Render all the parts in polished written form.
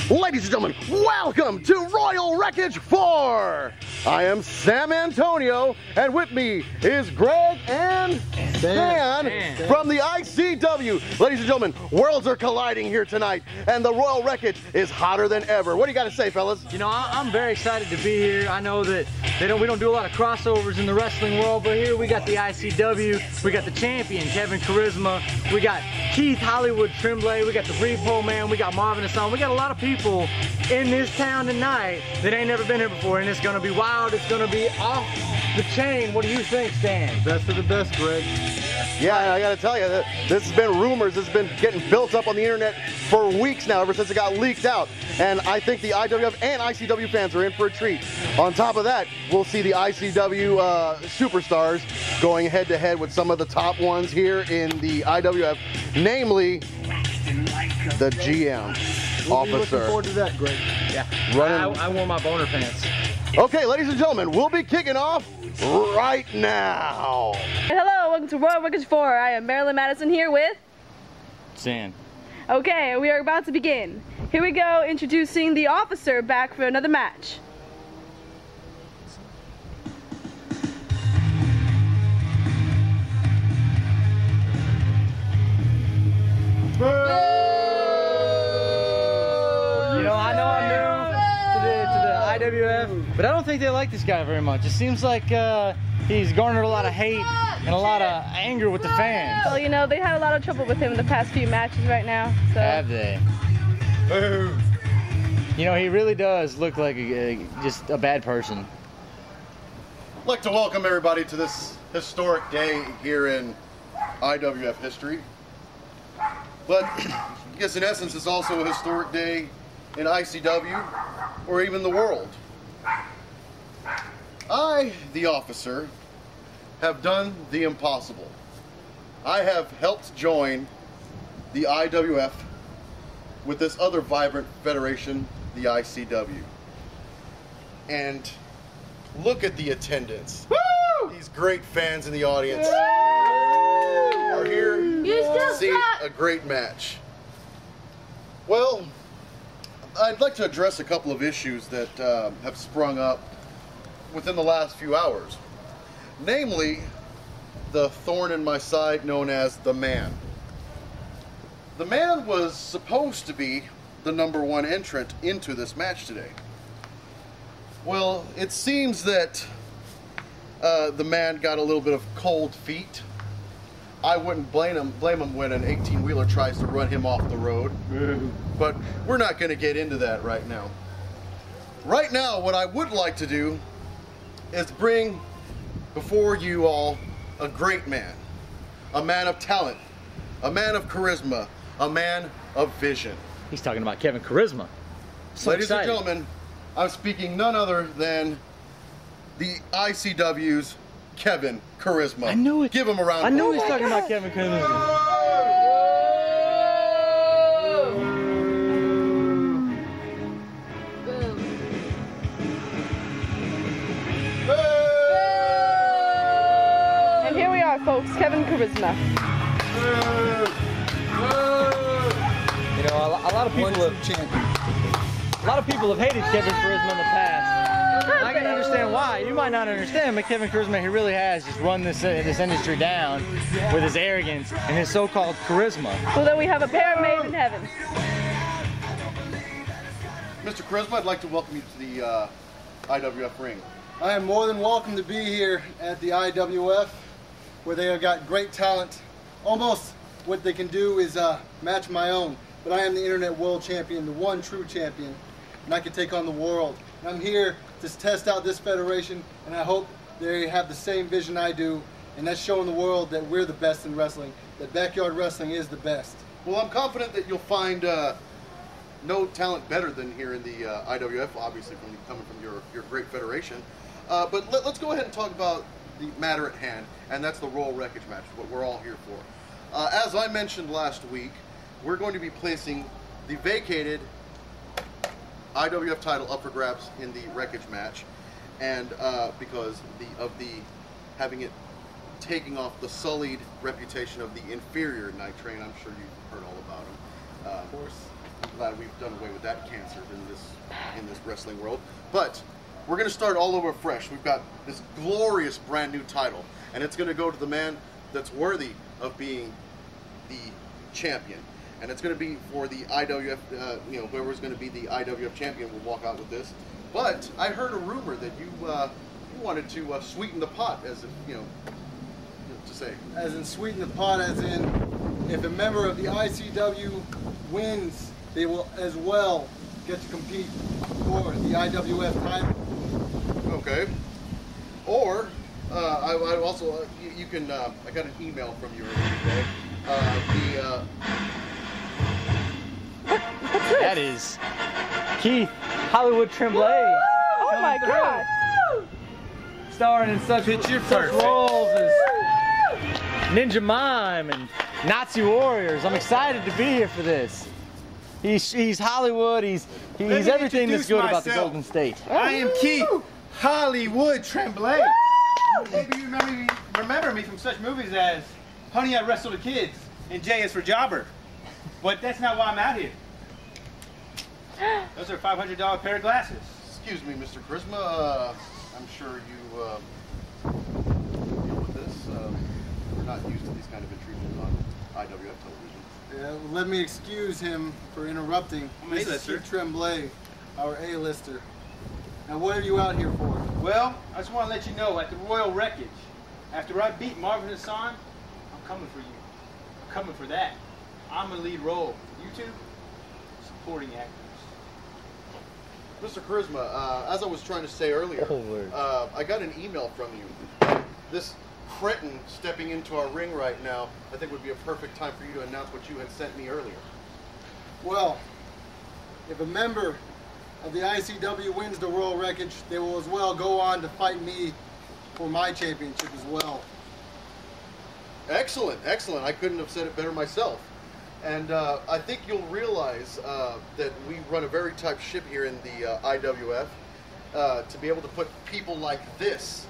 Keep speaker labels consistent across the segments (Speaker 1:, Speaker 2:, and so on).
Speaker 1: Ladies and gentlemen, welcome to Royal Wreckage 4. I am Sam Antonio, and with me is Greg and Stan from the ICW. Ladies and gentlemen, worlds are colliding here tonight, and the Royal Wreckage is hotter than ever. What do you got to say, fellas?
Speaker 2: You know, I'm very excited to be here. I know that we don't do a lot of crossovers in the wrestling world, but here we got the ICW, we got the champion, Kevin Charisma, we got Keith Hollywood Tremblay, we got the Repo Man, we got Marvin Hassan, we got a lot of people in this town tonight that ain't never been here before, and it's gonna be wild, it's gonna be off the chain. What do you think, Stan?
Speaker 3: Best of the best, Greg.
Speaker 1: Yeah, I gotta tell you, this has been rumors, this has been getting built up on the internet for weeks now, ever since it got leaked out. And I think the IWF and ICW fans are in for a treat. On top of that, we'll see the ICW superstars going head to head with some of the top ones here in the IWF, namely the GM. Officer.
Speaker 3: Looking forward to that, Greg.
Speaker 2: Yeah,
Speaker 1: Running.
Speaker 2: I wore my boner pants.
Speaker 1: Okay, ladies and gentlemen, we'll be kicking off right now.
Speaker 4: Hello, welcome to Royal Wreckage 4. I am Marilyn Madison here with
Speaker 2: Stan.
Speaker 4: Okay, we are about to begin. Here we go, introducing the officer back for another match.
Speaker 2: IWF, but I don't think they like this guy very much. It seems like he's garnered a lot of hate and a lot of anger with the fans.
Speaker 4: Well, you know, they had a lot of trouble with him in the past few matches right now. So.
Speaker 2: Have they? Boo. You know, he really does look like just a bad person.
Speaker 1: I'd like to welcome everybody to this historic day here in IWF history. But I guess in essence it's also a historic day in ICW or even the world. I, the officer, have done the impossible. I have helped join the IWF with this other vibrant federation, the ICW. And look at the attendance. Woo! These great fans in the audience are here to see a great match. Well, I'd like to address a couple of issues that have sprung up within the last few hours. Namely, the thorn in my side known as the Man. The Man was supposed to be the #1 entrant into this match today. Well, it seems that the Man got a little bit of cold feet. I wouldn't blame him when an 18-wheeler tries to run him off the road. But we're not going to get into that right now. Right now, what I would like to do is bring before you all a great man. A man of talent. A man of charisma. A man of vision.
Speaker 2: He's talking about Kevin Charisma. So
Speaker 1: Ladies
Speaker 2: excited.
Speaker 1: and gentlemen, I'm speaking none other than the ICW's Kevin Charisma.
Speaker 2: I knew it.
Speaker 1: Give him a round of
Speaker 2: I knew
Speaker 1: applause.
Speaker 2: he was talking about Kevin Charisma.
Speaker 4: And here we are, folks, Kevin Charisma.
Speaker 2: You know, a lot of people have hated Kevin Charisma in the past. I can understand why. You might not understand, but Kevin Charisma, he really has just run this industry down with his arrogance and his so-called charisma.
Speaker 4: So then we have a pair made in heaven.
Speaker 1: Mr. Charisma, I'd like to welcome you to the IWF ring.
Speaker 3: I am more than welcome to be here at the IWF, where they have got great talent. Almost what they can do is match my own. But I am the Internet World Champion, the one true champion, and I can take on the world. And I'm here to test out this federation, and I hope they have the same vision I do, and that's showing the world that we're the best in wrestling, that backyard wrestling is the best.
Speaker 1: Well, I'm confident that you'll find no talent better than here in the IWF, obviously coming from your great federation. But let's go ahead and talk about the matter at hand, and that's the Royal Wreckage match, what we're all here for. As I mentioned last week, we're going to be placing the vacated IWF title up for grabs in the Wreckage match, and because of having it taking off the sullied reputation of the inferior Night Train. I'm sure you've heard all about Of course. I'm glad we've done away with that cancer in this wrestling world. But we're going to start all over fresh. We've got this glorious brand new title, and it's going to go to the man that's worthy of being the champion. And it's going to be for the IWF, whoever's going to be the IWF champion will walk out with this. But I heard a rumor that you wanted to sweeten the pot, as if, to say.
Speaker 3: As in sweeten the pot, as in if a member of the ICW wins, they will as well get to compete for the IWF title.
Speaker 1: Okay. Or I also you can I got an email from you earlier today.
Speaker 2: That is Keith Hollywood Tremblay.
Speaker 4: Oh my God!
Speaker 2: Starring in such roles as Ninja Mime and Nazi Warriors. I'm excited to be here for this. He's Hollywood. He's everything that's good about the Golden State.
Speaker 5: I am Keith Hollywood Tremblay. Maybe you remember me from such movies as Honey, I Wrestle the Kids and J is for Jobber. But that's not why I'm out here. Those are $500 pair of glasses.
Speaker 1: Excuse me, Mr. Charisma. I'm sure you deal with this. We're not used to these kind of intrusions on IWF television.
Speaker 3: Yeah, let me excuse him for interrupting.
Speaker 5: This is
Speaker 3: Keith Tremblay, our A-lister. Now, what are you out here for?
Speaker 5: Well, I just want to let you know, at the Royal Wreckage, after I beat Marvin Hassan, I'm coming for you. I'm coming for that. I'm a lead role. You two, supporting actors.
Speaker 1: Mr. Charisma, as I was trying to say earlier, I got an email from you. This cretin stepping into our ring right now, I think would be a perfect time for you to announce what you had sent me earlier.
Speaker 3: Well, if a member of the ICW wins the Royal Wreckage, they will as well go on to fight me for my championship as well.
Speaker 1: Excellent, excellent. I couldn't have said it better myself. And I think you'll realize that we run a very tight ship here in the IWF to be able to put people like this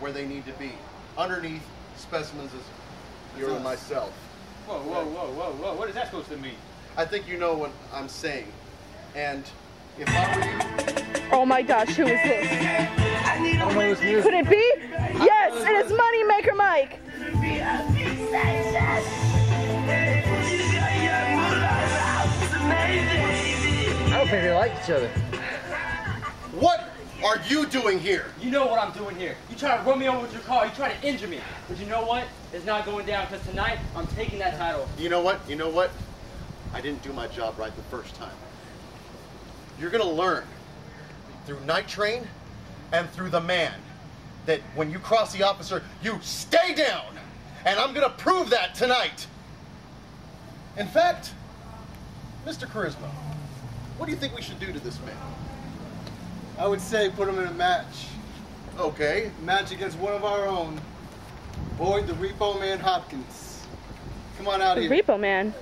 Speaker 1: where they need to be, underneath specimens as you and myself.
Speaker 5: Whoa, whoa, whoa, whoa, whoa. What is that supposed to mean?
Speaker 1: I think you know what I'm saying. And if I were you...
Speaker 4: Oh my gosh, who is this? Could it be? Yes, it is Moneymaker Mike.
Speaker 2: I don't think they like each other.
Speaker 1: What are you doing here?
Speaker 6: You know what I'm doing here. You try to run me over with your car. You try to injure me. But you know what? It's not going down because tonight I'm taking that title.
Speaker 1: You know what? You know what? I didn't do my job right the first time. You're going to learn through Night Train and through the man that when you cross the officer, you stay down. And I'm going to prove that tonight. In fact, Mr. Charisma, what do you think we should do to this man?
Speaker 3: I would say put him in a match.
Speaker 1: Okay.
Speaker 3: Match against one of our own, Boyd the Repo Man Hopkins. Come on out
Speaker 4: The
Speaker 3: here.
Speaker 4: Repo Man.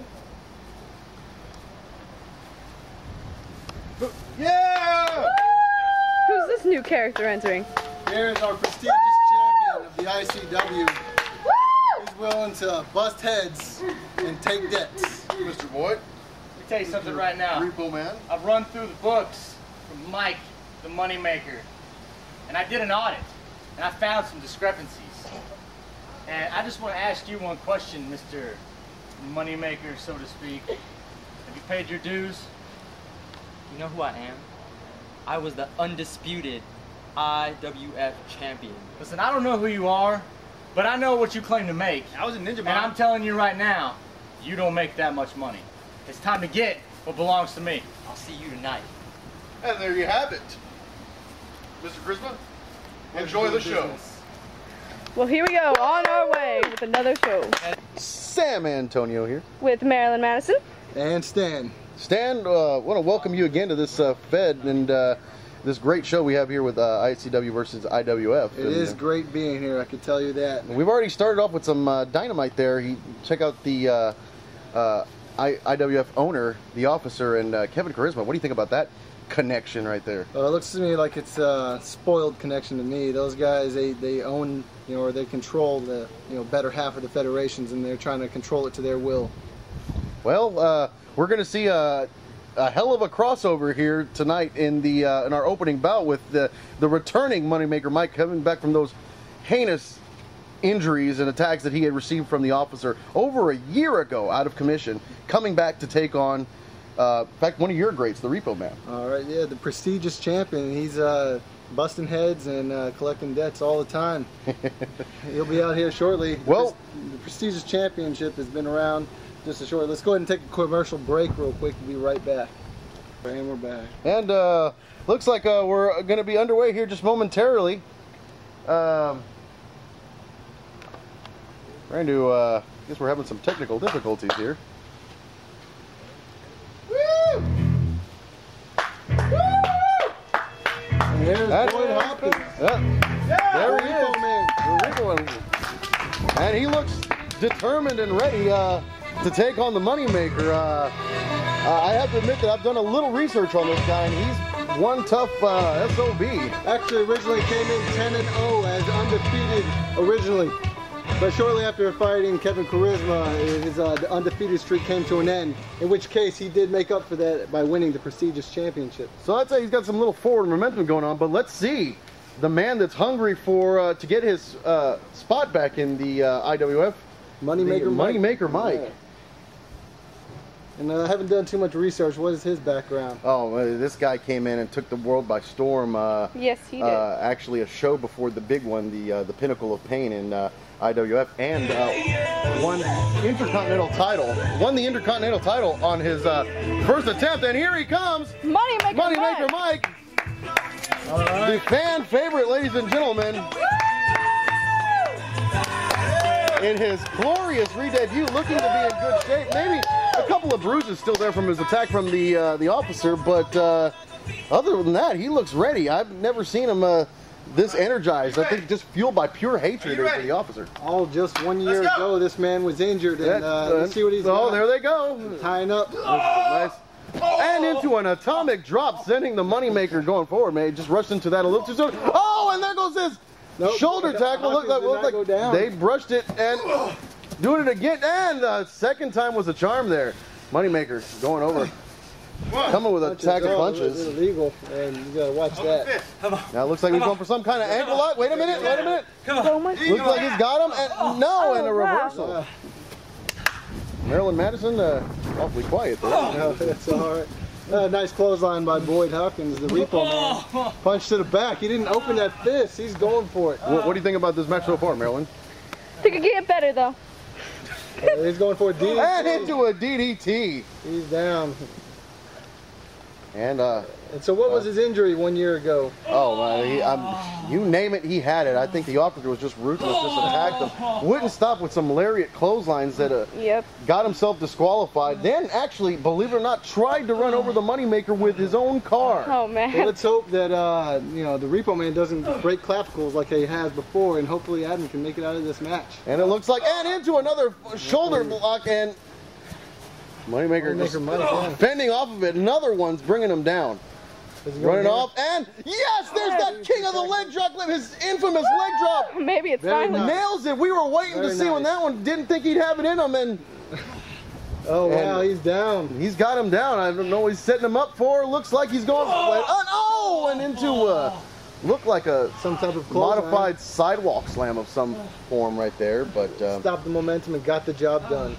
Speaker 1: Yeah!
Speaker 4: Who's this new character entering?
Speaker 3: Here is our prestigious champion of the ICW. He's willing to bust heads and take debts.
Speaker 1: Mr. Boyd,
Speaker 6: Let me tell you something right now.
Speaker 1: Repo Man.
Speaker 6: I've run through the books from Mike, the Moneymaker, and I did an audit, and I found some discrepancies. And I just want to ask you one question, Mr. Moneymaker, so to speak. Have you paid your dues? You know who I am? I was the undisputed IWF champion. Listen, I don't know who you are, but I know what you claim to make.
Speaker 5: I was a ninja
Speaker 6: And I'm telling you right now, you don't make that much money. It's time to get what belongs to me. I'll see you tonight.
Speaker 1: And there you have it. Mr. Charisma, enjoy the show.
Speaker 4: Well, here we go, on our way with another show.
Speaker 1: Sam Antonio here.
Speaker 4: With Marilyn Madison.
Speaker 3: And Stan.
Speaker 1: Stan, want to welcome you again to this Fed and this great show we have here with ICW versus IWF.
Speaker 3: It is great being here, I can tell you that.
Speaker 1: We've already started off with some dynamite there. Check out the IWF owner, the officer, and Kevin Charisma. What do you think about that connection right there?
Speaker 3: It looks to me like it's a spoiled connection to me. Those guys, they own, or they control the, better half of the federations, and they're trying to control it to their will.
Speaker 1: Well, we're going to see a hell of a crossover here tonight in the in our opening bout with the returning Moneymaker Mike, coming back from those heinous injuries and attacks that he had received from the officer over a year ago out of commission, coming back to take on, in fact, one of your greats, the Repo Man.
Speaker 3: All right, yeah, the prestigious champion. He's busting heads and collecting debts all the time. He'll be out here shortly.
Speaker 1: Well,
Speaker 3: the prestigious championship has been around just a short. Let's go ahead and take a commercial break real quick. We'll be right back. And we're back.
Speaker 1: And looks like we're going to be underway here just momentarily. Trying to, I guess we're having some technical difficulties here.
Speaker 3: Woo! Woo! And there's Boyd Hopkins.
Speaker 1: There he is, man. The Repo Man. And he looks determined and ready to take on the Moneymaker. I have to admit that I've done a little research on this guy, and he's one tough SOB.
Speaker 3: Actually, originally came in 10-0 as undefeated originally. But shortly after fighting Kevin Charisma, his undefeated streak came to an end, in which case he did make up for that by winning the prestigious championship.
Speaker 1: So I'd say he's got some little forward momentum going on, but let's see the man that's hungry for to get his spot back in the IWF, Moneymaker Mike.
Speaker 3: Yeah. And I haven't done too much research. What is his background?
Speaker 1: Oh, this guy came in and took the world by storm.
Speaker 4: Yes, he did.
Speaker 1: Actually, a show before the big one, the Pinnacle of Pain in IWF, and won the Intercontinental title on his first attempt. And here he comes, Moneymaker Mike.
Speaker 3: All right.
Speaker 1: The fan favorite, ladies and gentlemen, in his glorious re-debut, looking to be in good shape. Maybe a couple of bruises still there from his attack from the officer, but other than that, he looks ready. I've never seen him this energized. I think just fueled by pure hatred for the officer.
Speaker 3: All just 1 year ago, this man was injured, and let's see what he's got.
Speaker 1: Oh, there they go.
Speaker 3: Tying up.
Speaker 1: Nice. And into an atomic drop, sending the Moneymaker going forward, man. Just rushed into that a little too soon. Oh, and there goes his shoulder tackle. Looked like they brushed it and doing it again. And the second time was a charm there. Moneymaker going over. Coming with a attack of punches.
Speaker 3: It's illegal, and you gotta watch that.
Speaker 1: Now it looks like he's going for some kind of ankle lock. Wait a minute.
Speaker 4: So much.
Speaker 1: Looks like he's got him. And and a reversal. Marilyn Madison, awfully quiet there.
Speaker 3: No, that's all right. Nice clothesline by Boyd Hopkins, the Repo Man. Punch to the back. He didn't open that fist. He's going for it.
Speaker 1: What do you think about this match so far, Marilyn?
Speaker 4: He could get better though.
Speaker 3: He's going for a DDT.
Speaker 1: And into a DDT.
Speaker 3: He's down.
Speaker 1: And
Speaker 3: so what was his injury 1 year ago?
Speaker 1: You name it, he had it. I think the officer was just ruthless, just attacked him. Wouldn't stop with some lariat clotheslines that got himself disqualified. Then actually, believe it or not, tried to run over the Moneymaker with his own car.
Speaker 4: Oh man.
Speaker 3: Well, let's hope that the Repo Man doesn't break clavicles like he has before, and hopefully Adam can make it out of this match.
Speaker 1: And it looks like, and into another shoulder block, and Moneymaker just fending off of it. Another one's bringing him down. Running off, and yes, there's that king of the leg drop, his infamous leg drop.
Speaker 4: Maybe it's finally
Speaker 1: nails it. We were waiting to see when that one didn't think he'd have it in him, and
Speaker 3: oh wow, he's down.
Speaker 1: He's got him down. I don't know what he's setting him up for. Looks like he's going and into looked like
Speaker 3: some type of
Speaker 1: modified sidewalk slam of some form right there, but
Speaker 3: stopped the momentum and got the job done.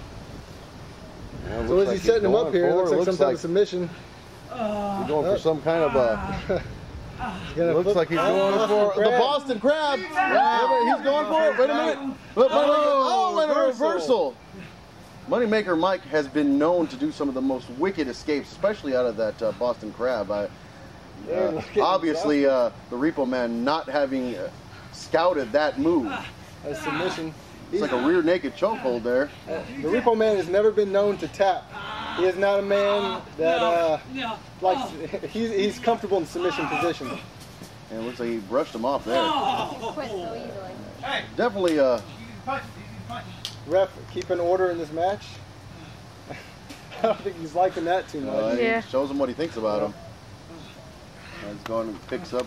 Speaker 1: Yeah,
Speaker 3: so is he setting him up here? Looks like some type of submission.
Speaker 1: He's going for some kind of looks like he's going for the Boston Crab. He's going for it. Wait a minute. And a reversal. Moneymaker Mike has been known to do some of the most wicked escapes, especially out of that Boston Crab. Obviously, the Repo Man not having scouted that move.
Speaker 3: A submission.
Speaker 1: It's like a rear naked chokehold there.
Speaker 3: The Repo Man has never been known to tap. He is not a man that likes. He's comfortable in submission position.
Speaker 1: And it looks like he brushed him off there.
Speaker 4: quit so easily.
Speaker 1: Definitely.
Speaker 3: Ref, keep an order in this match. I don't think he's liking that too much.
Speaker 4: Yeah.
Speaker 1: He shows him what he thinks about him. And he's going and picks up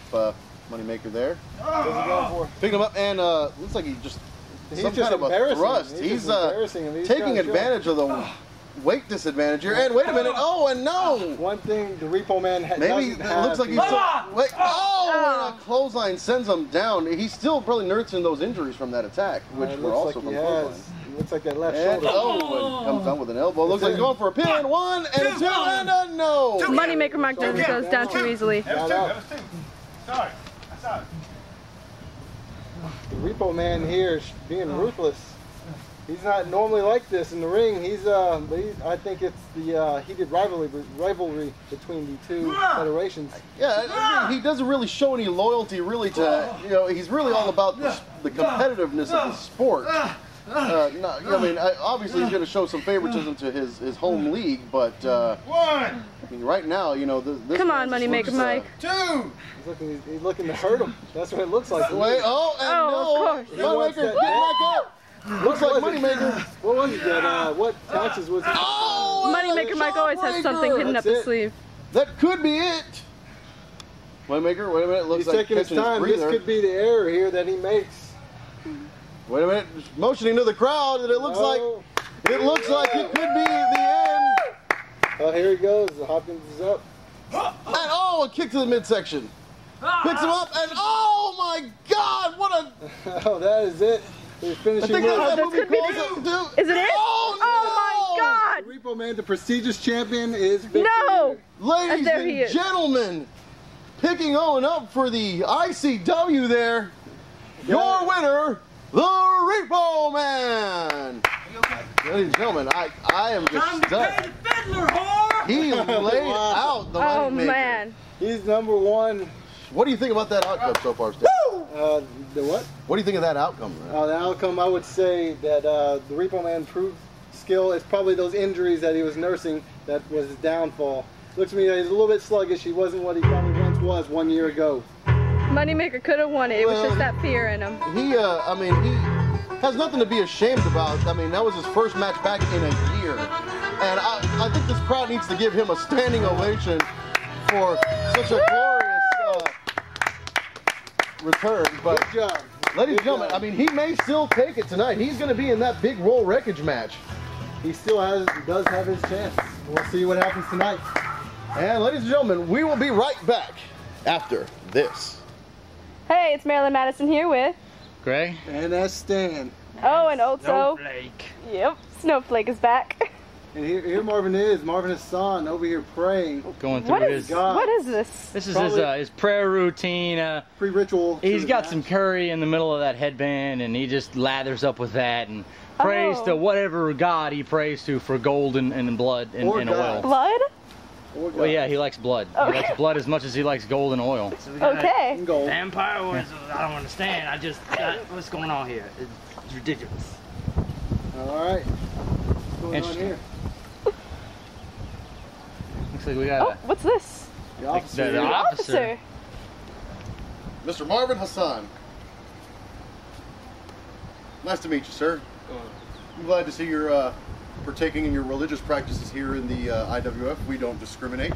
Speaker 1: Moneymaker there.
Speaker 3: What's he going for?
Speaker 1: Picking him up, and looks like he just.
Speaker 3: He's
Speaker 1: some
Speaker 3: just
Speaker 1: kind of a thrust. He's
Speaker 3: embarrassing him.
Speaker 1: taking advantage of the weight disadvantage here. And wait a minute. Oh, and no.
Speaker 3: One thing the Repo Man
Speaker 1: Maybe it looks like he's wait. Oh, and a clothesline sends him down. He's still probably nursing those injuries from that attack, which were also from clothesline.
Speaker 3: It looks like that left
Speaker 1: and,
Speaker 3: shoulder.
Speaker 1: And comes down with an elbow. Looks like he's going for a pin. 1 and a 2 and a no.
Speaker 4: Moneymaker Mike never goes down too easily.
Speaker 5: That was 2. Sorry. I saw it.
Speaker 3: The Repo Man here is being ruthless. He's not normally like this in the ring. I think it's the heated rivalry between the two federations.
Speaker 1: Yeah, he doesn't really show any loyalty really to, he's really all about the competitiveness of the sport. I mean, obviously he's going to show some favoritism to his home league, but I mean, right now, this
Speaker 4: come on, Moneymaker Mike.
Speaker 5: 2.
Speaker 3: He's looking to hurt him. That's what it looks like.
Speaker 1: Wait, no.
Speaker 4: Of course.
Speaker 1: Moneymaker, get back up. Looks like Moneymaker.
Speaker 3: What was that? What taxes was it?
Speaker 1: Oh,
Speaker 4: Moneymaker Mike always has something hidden up his sleeve.
Speaker 1: That could be it. Moneymaker, wait a minute. Looks
Speaker 3: He's
Speaker 1: like
Speaker 3: taking his time. This could be the error here that he makes.
Speaker 1: Wait a minute. Just motioning to the crowd, and it looks like it could be the end.
Speaker 3: Oh, here he goes. Hopkins is up.
Speaker 1: And a kick to the midsection. Picks him up, and oh my God, what a!
Speaker 3: Oh, that is it. He's finishing.
Speaker 1: I think that
Speaker 4: this
Speaker 1: movie
Speaker 4: could be
Speaker 1: calls it.
Speaker 4: Is it it?
Speaker 1: Oh,
Speaker 4: oh my God!
Speaker 3: The Repo Man, the prestigious champion, is victory.
Speaker 4: No!
Speaker 1: Ladies and gentlemen, picking Owen up for the ICW there. Your winner, the Repo Man. Ladies and gentlemen, I am just stunned. He laid out the
Speaker 4: Oh
Speaker 1: Moneymaker.
Speaker 4: man.
Speaker 3: He's number 1.
Speaker 1: What do you think about that outcome so far, Steve?
Speaker 3: The what?
Speaker 1: What do you think of that outcome?
Speaker 3: The outcome, I would say that the Repo Man proved skill. It's probably those injuries that he was nursing that was his downfall. Looks to me like he's a little bit sluggish. He wasn't what he probably once was 1 year ago.
Speaker 4: Moneymaker could have won it. It was just that fear in him.
Speaker 1: He has nothing to be ashamed about. I mean, that was his first match back in a year. And I think this crowd needs to give him a standing ovation for such a glorious return. But
Speaker 3: Good job.
Speaker 1: ladies and gentlemen, I mean, he may still take it tonight. He's going to be in that big Roll Wreckage match.
Speaker 3: He still does have his chance. We'll see what happens tonight.
Speaker 1: And ladies and gentlemen, we will be right back after this.
Speaker 4: Hey, it's Marilyn Madison here with
Speaker 2: Greg?
Speaker 3: And that's Stan.
Speaker 4: Oh, and also
Speaker 2: Snowflake.
Speaker 4: Yep, Snowflake is back.
Speaker 3: And here Marvin Hassan over here praying.
Speaker 2: Going through his.
Speaker 4: What is this?
Speaker 2: This is
Speaker 3: Probably
Speaker 2: his prayer routine.
Speaker 3: Pre-ritual.
Speaker 2: He's got some curry in the middle of that headband, and he just lathers up with that and prays to whatever god he prays to for gold and blood and oil.
Speaker 4: Blood?
Speaker 2: Well, yeah, he likes blood.
Speaker 4: Okay.
Speaker 2: He likes blood as much as he likes gold and oil.
Speaker 4: Okay.
Speaker 3: Gold.
Speaker 7: Vampire wars, I don't understand. What's going on here? It's ridiculous.
Speaker 3: All right. What's going on here?
Speaker 2: Looks like we got
Speaker 4: what's this?
Speaker 3: The officer.
Speaker 2: the officer.
Speaker 1: Mr. Marvin Hassan. Nice to meet you, sir. I'm glad to see you're partaking in your religious practices here in the IWF. We don't discriminate.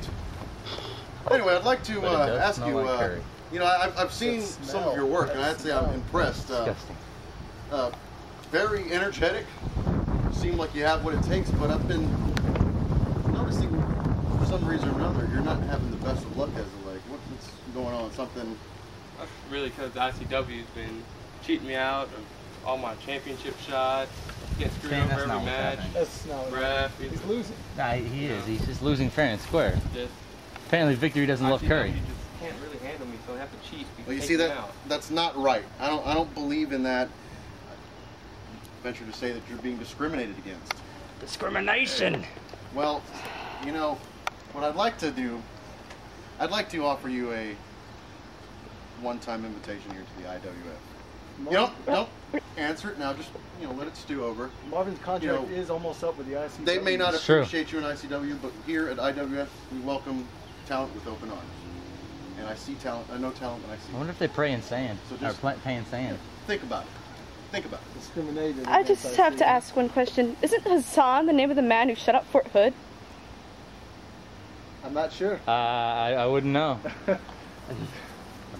Speaker 1: Anyway, I'd like to ask you, I've seen some of your work, and I'd say I'm impressed. Very energetic. Seem like you have what it takes, but I've been noticing for some reason or another you're not having the best of luck as of late. What's going on? Something?
Speaker 8: That's really because the ICW's been cheating me out of all my championship shots. Getting screwed over every match.
Speaker 3: That's not
Speaker 8: Ref.
Speaker 3: He's losing.
Speaker 2: Nah, he is. He's just losing fair and square.
Speaker 8: Just
Speaker 2: Apparently, Victory doesn't love curry.
Speaker 8: You just can't really handle me, so I have to cheat.
Speaker 1: Well, you see that's not right. I don't believe in that. I venture to say that you're being discriminated against.
Speaker 7: Discrimination.
Speaker 1: Well, what I'd like to do, I'd like to offer you a one-time invitation here to the IWF. Don't answer it now. Just let it stew over.
Speaker 3: Marvin's contract is almost up with the ICW.
Speaker 1: They may not
Speaker 2: It's true.
Speaker 1: appreciate you in ICW, but here at IWF, we welcome talent with open arms. And I see talent. I know talent when I see
Speaker 2: I wonder if they pray in sand.
Speaker 1: So
Speaker 2: Or
Speaker 1: just-
Speaker 2: pay in sand.
Speaker 1: Think about it. Think about it.
Speaker 3: Discriminated.
Speaker 4: I just have to ask one question. Isn't Hassan the name of the man who shut up Fort Hood?
Speaker 3: I'm not sure.
Speaker 2: I wouldn't know. I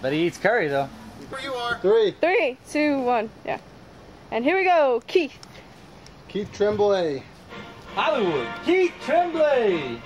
Speaker 2: bet he eats curry though.
Speaker 1: Here you are.
Speaker 3: 3.
Speaker 4: 3, 2, 1, yeah. And here we go, Keith.
Speaker 3: Keith Tremblay.
Speaker 7: Hollywood, Keith Tremblay.